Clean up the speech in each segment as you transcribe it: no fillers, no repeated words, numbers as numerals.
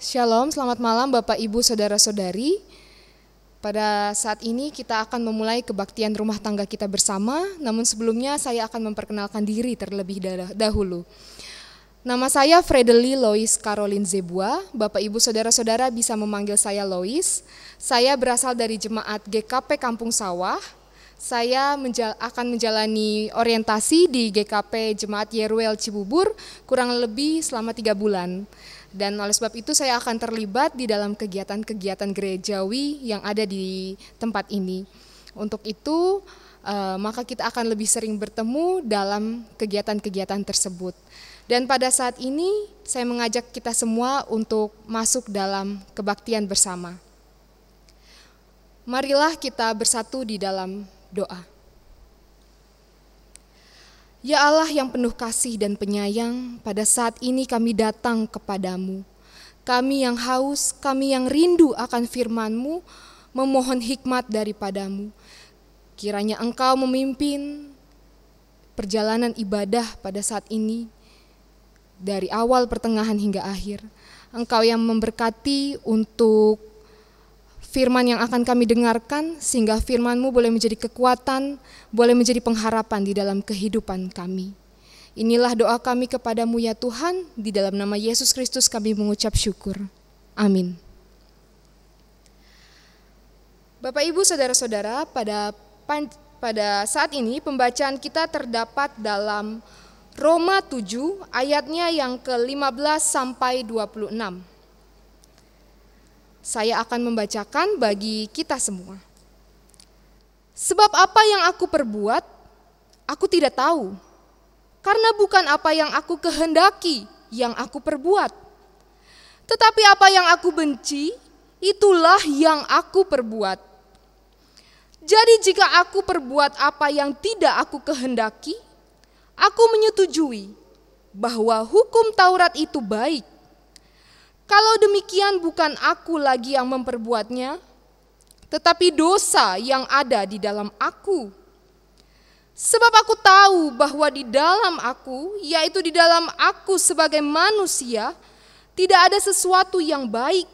Shalom, selamat malam Bapak Ibu Saudara-saudari. Pada saat ini kita akan memulai kebaktian rumah tangga kita bersama, namun sebelumnya saya akan memperkenalkan diri terlebih dahulu. Nama saya Fredeli Lois Caroline Zebua. Bapak Ibu Saudara-saudara bisa memanggil saya Lois. Saya berasal dari jemaat GKP Kampung Sawah. Saya akan menjalani orientasi di GKP Jemaat Yeruel Cibubur kurang lebih selama 3 bulan. Dan oleh sebab itu saya akan terlibat di dalam kegiatan-kegiatan gerejawi yang ada di tempat ini. Untuk itu maka kita akan lebih sering bertemu dalam kegiatan-kegiatan tersebut. Dan pada saat ini saya mengajak kita semua untuk masuk dalam kebaktian bersama. Marilah kita bersatu di dalam doa. Ya Allah yang penuh kasih dan penyayang, pada saat ini kami datang kepadamu. Kami yang haus, kami yang rindu akan firman-Mu, memohon hikmat daripadamu. Kiranya Engkau memimpin perjalanan ibadah pada saat ini, dari awal, pertengahan hingga akhir. Engkau yang memberkati untuk firman yang akan kami dengarkan, sehingga firman-Mu boleh menjadi kekuatan, boleh menjadi pengharapan di dalam kehidupan kami. Inilah doa kami kepadamu ya Tuhan, di dalam nama Yesus Kristus kami mengucap syukur. Amin. Bapak Ibu Saudara-saudara, pada saat ini pembacaan kita terdapat dalam Roma 7 ayatnya yang ke-15 sampai 26. Saya akan membacakan bagi kita semua. Sebab apa yang aku perbuat, aku tidak tahu. Karena bukan apa yang aku kehendaki yang aku perbuat. Tetapi apa yang aku benci, itulah yang aku perbuat. Jadi jika aku perbuat apa yang tidak aku kehendaki, aku menyetujui bahwa hukum Taurat itu baik. Kalau demikian bukan aku lagi yang memperbuatnya, tetapi dosa yang ada di dalam aku. Sebab aku tahu bahwa di dalam aku, yaitu di dalam aku sebagai manusia, tidak ada sesuatu yang baik.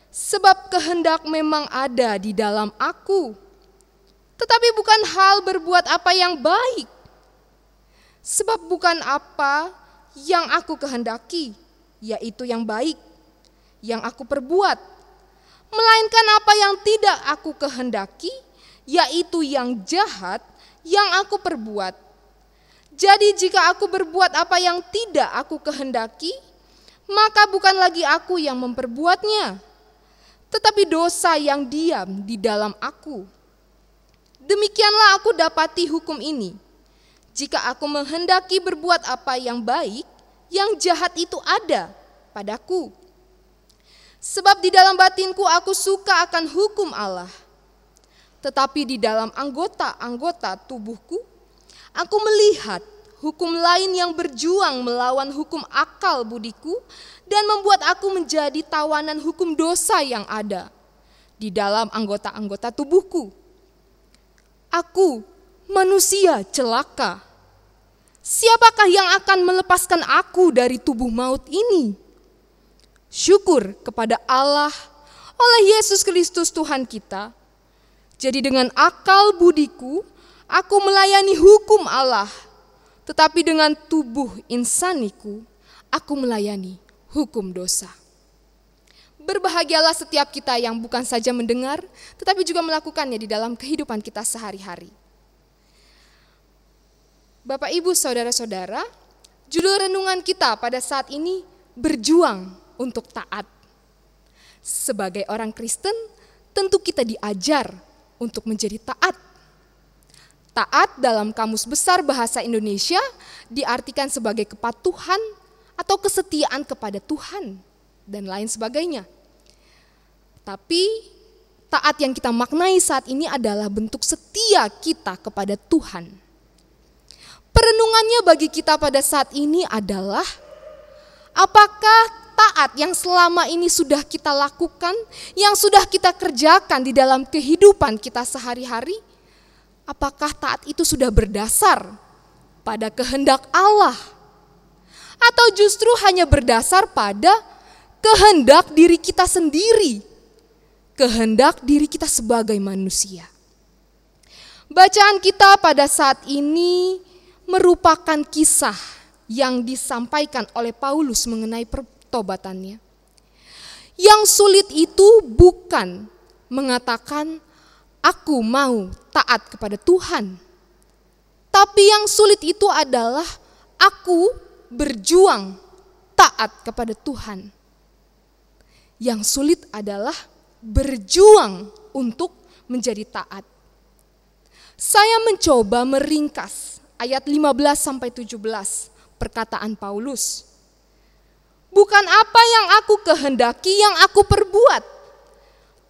Sebab kehendak memang ada di dalam aku, tetapi bukan hal berbuat apa yang baik. Sebab bukan apa yang aku kehendaki, yaitu yang baik, yang aku perbuat, melainkan apa yang tidak aku kehendaki, yaitu yang jahat, yang aku perbuat. Jadi jika aku berbuat apa yang tidak aku kehendaki, maka bukan lagi aku yang memperbuatnya, tetapi dosa yang diam di dalam aku. Demikianlah aku dapati hukum ini. Jika aku menghendaki berbuat apa yang baik, yang jahat itu ada padaku. Sebab di dalam batinku aku suka akan hukum Allah. Tetapi di dalam anggota-anggota tubuhku, aku melihat hukum lain yang berjuang melawan hukum akal budiku dan membuat aku menjadi tawanan hukum dosa yang ada di dalam anggota-anggota tubuhku. Aku manusia celaka. Siapakah yang akan melepaskan aku dari tubuh maut ini? Syukur kepada Allah oleh Yesus Kristus Tuhan kita. Jadi dengan akal budiku, aku melayani hukum Allah. Tetapi dengan tubuh insaniku, aku melayani hukum dosa. Berbahagialah setiap kita yang bukan saja mendengar, tetapi juga melakukannya di dalam kehidupan kita sehari-hari. Bapak, Ibu, Saudara-saudara, judul renungan kita pada saat ini berjuang untuk taat. Sebagai orang Kristen, tentu kita diajar untuk menjadi taat. Taat dalam Kamus Besar Bahasa Indonesia diartikan sebagai kepatuhan atau kesetiaan kepada Tuhan dan lain sebagainya. Tapi taat yang kita maknai saat ini adalah bentuk setia kita kepada Tuhan. Perenungannya bagi kita pada saat ini adalah, apakah taat yang selama ini sudah kita lakukan, yang sudah kita kerjakan di dalam kehidupan kita sehari-hari, apakah taat itu sudah berdasar pada kehendak Allah? Atau justru hanya berdasar pada kehendak diri kita sendiri, kehendak diri kita sebagai manusia. Bacaan kita pada saat ini merupakan kisah yang disampaikan oleh Paulus mengenai pertobatannya. Yang sulit itu bukan mengatakan aku mau taat kepada Tuhan, tapi yang sulit itu adalah aku berjuang taat kepada Tuhan. Yang sulit adalah berjuang untuk menjadi taat. Saya mencoba meringkas ayat 15-17 perkataan Paulus. Bukan apa yang aku kehendaki yang aku perbuat,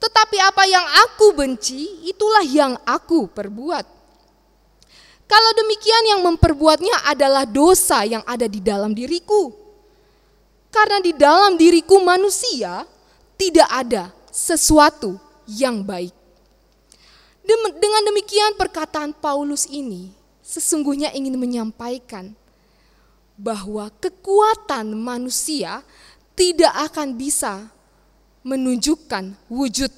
tetapi apa yang aku benci itulah yang aku perbuat. Kalau demikian yang memperbuatnya adalah dosa yang ada di dalam diriku. Karena di dalam diriku manusia tidak ada sesuatu yang baik. Dengan demikian perkataan Paulus ini sesungguhnya ingin menyampaikan bahwa kekuatan manusia tidak akan bisa menunjukkan wujud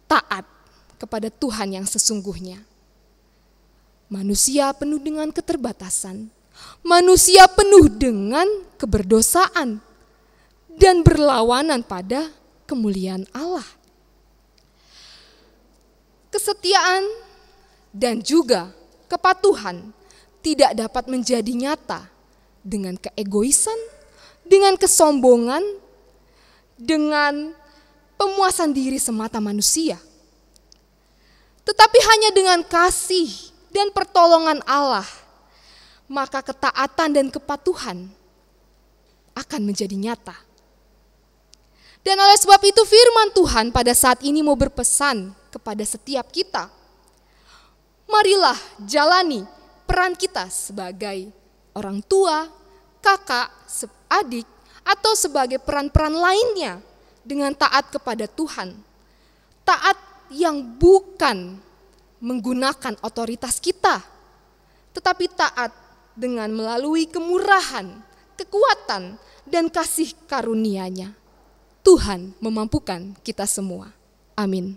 taat kepada Tuhan yang sesungguhnya. Manusia penuh dengan keterbatasan, manusia penuh dengan keberdosaan dan berlawanan pada kemuliaan Allah. Kesetiaan dan juga kepatuhan tidak dapat menjadi nyata dengan keegoisan, dengan kesombongan, dengan pemuasan diri semata manusia. Tetapi hanya dengan kasih dan pertolongan Allah, maka ketaatan dan kepatuhan akan menjadi nyata. Dan oleh sebab itu firman Tuhan pada saat ini mau berpesan kepada setiap kita. Marilah jalani peran kita sebagai orang tua, kakak, adik, atau sebagai peran-peran lainnya dengan taat kepada Tuhan. Taat yang bukan menggunakan otoritas kita, tetapi taat dengan melalui kemurahan, kekuatan, dan kasih karunia-Nya. Tuhan memampukan kita semua. Amin.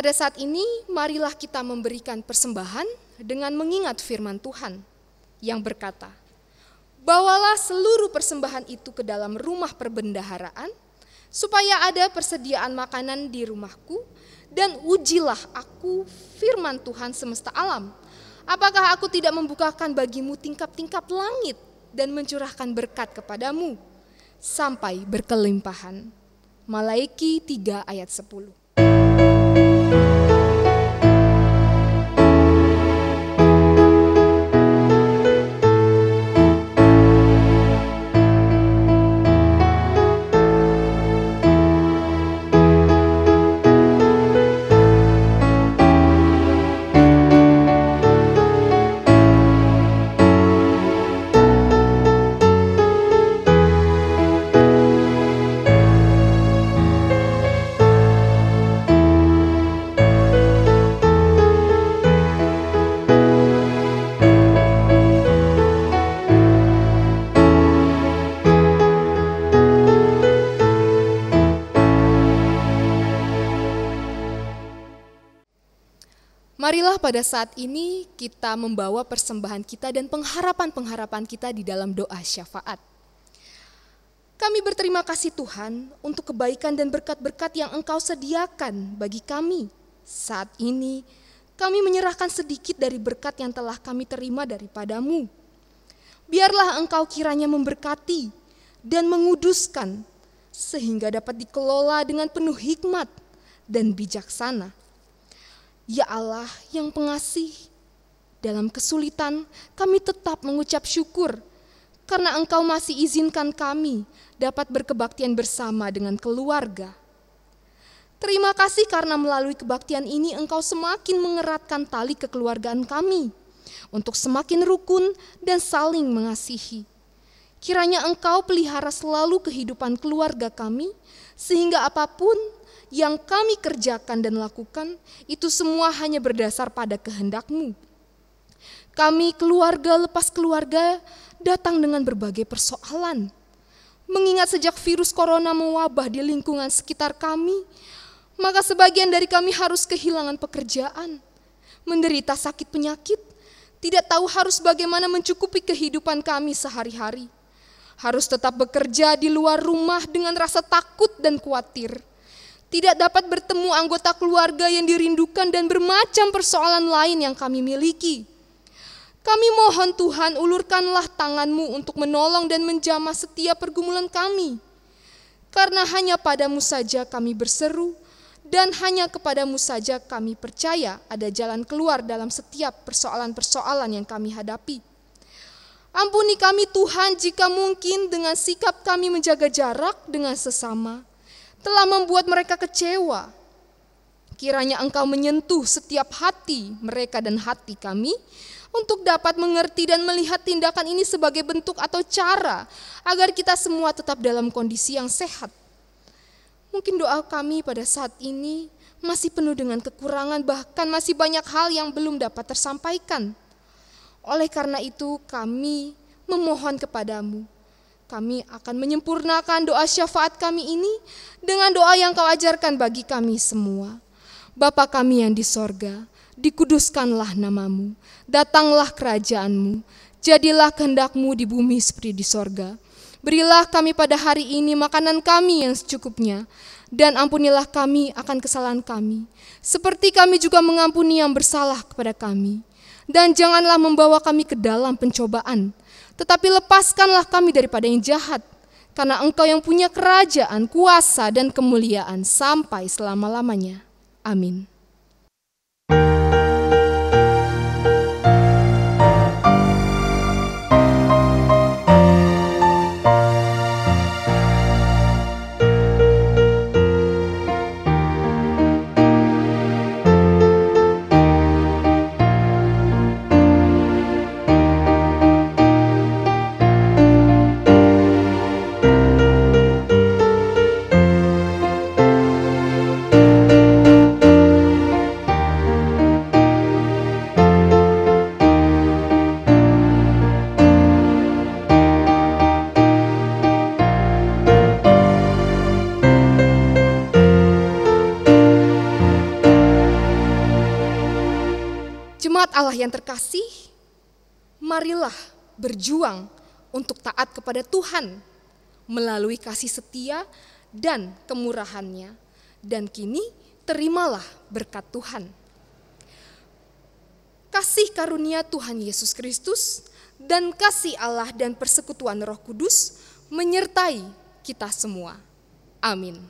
Pada saat ini, marilah kita memberikan persembahan dengan mengingat firman Tuhan yang berkata, "Bawalah seluruh persembahan itu ke dalam rumah perbendaharaan, supaya ada persediaan makanan di rumahku, dan ujilah aku firman Tuhan semesta alam. Apakah aku tidak membukakan bagimu tingkap-tingkap langit dan mencurahkan berkat kepadamu sampai berkelimpahan." Malaiki 3 ayat 10. Marilah pada saat ini kita membawa persembahan kita dan pengharapan-pengharapan kita di dalam doa syafaat. Kami berterima kasih Tuhan untuk kebaikan dan berkat-berkat yang Engkau sediakan bagi kami. Saat ini kami menyerahkan sedikit dari berkat yang telah kami terima daripada-Mu. Biarlah Engkau kiranya memberkati dan menguduskan sehingga dapat dikelola dengan penuh hikmat dan bijaksana. Ya Allah yang pengasih, dalam kesulitan kami tetap mengucap syukur karena Engkau masih izinkan kami dapat berkebaktian bersama dengan keluarga. Terima kasih karena melalui kebaktian ini Engkau semakin mengeratkan tali kekeluargaan kami untuk semakin rukun dan saling mengasihi. Kiranya Engkau pelihara selalu kehidupan keluarga kami, sehingga apapun yang kami kerjakan dan lakukan, itu semua hanya berdasar pada kehendak-Mu. Kami keluarga lepas keluarga datang dengan berbagai persoalan. Mengingat sejak virus corona mewabah di lingkungan sekitar kami, maka sebagian dari kami harus kehilangan pekerjaan, menderita sakit penyakit, tidak tahu harus bagaimana mencukupi kehidupan kami sehari-hari. Harus tetap bekerja di luar rumah dengan rasa takut dan khawatir. Tidak dapat bertemu anggota keluarga yang dirindukan dan bermacam persoalan lain yang kami miliki. Kami mohon Tuhan, ulurkanlah tangan-Mu untuk menolong dan menjamah setiap pergumulan kami. Karena hanya pada-Mu saja kami berseru, dan hanya kepada-Mu saja kami percaya ada jalan keluar dalam setiap persoalan-persoalan yang kami hadapi. Ampuni kami Tuhan jika mungkin dengan sikap kami menjaga jarak dengan sesama telah membuat mereka kecewa. Kiranya Engkau menyentuh setiap hati mereka dan hati kami untuk dapat mengerti dan melihat tindakan ini sebagai bentuk atau cara agar kita semua tetap dalam kondisi yang sehat. Mungkin doa kami pada saat ini masih penuh dengan kekurangan, bahkan masih banyak hal yang belum dapat tersampaikan. Oleh karena itu kami memohon kepada-Mu. Kami akan menyempurnakan doa syafaat kami ini dengan doa yang Kau ajarkan bagi kami semua. Bapa kami yang di sorga, dikuduskanlah nama-Mu, datanglah kerajaan-Mu, jadilah kehendak-Mu di bumi seperti di sorga. Berilah kami pada hari ini makanan kami yang secukupnya, dan ampunilah kami akan kesalahan kami, seperti kami juga mengampuni yang bersalah kepada kami. Dan janganlah membawa kami ke dalam pencobaan, tetapi lepaskanlah kami daripada yang jahat, karena Engkau yang punya kerajaan, kuasa, dan kemuliaan sampai selama-lamanya. Amin. Jemaat Allah yang terkasih, marilah berjuang untuk taat kepada Tuhan melalui kasih setia dan kemurahan-Nya, dan kini terimalah berkat Tuhan. Kasih karunia Tuhan Yesus Kristus dan kasih Allah dan persekutuan Roh Kudus menyertai kita semua. Amin.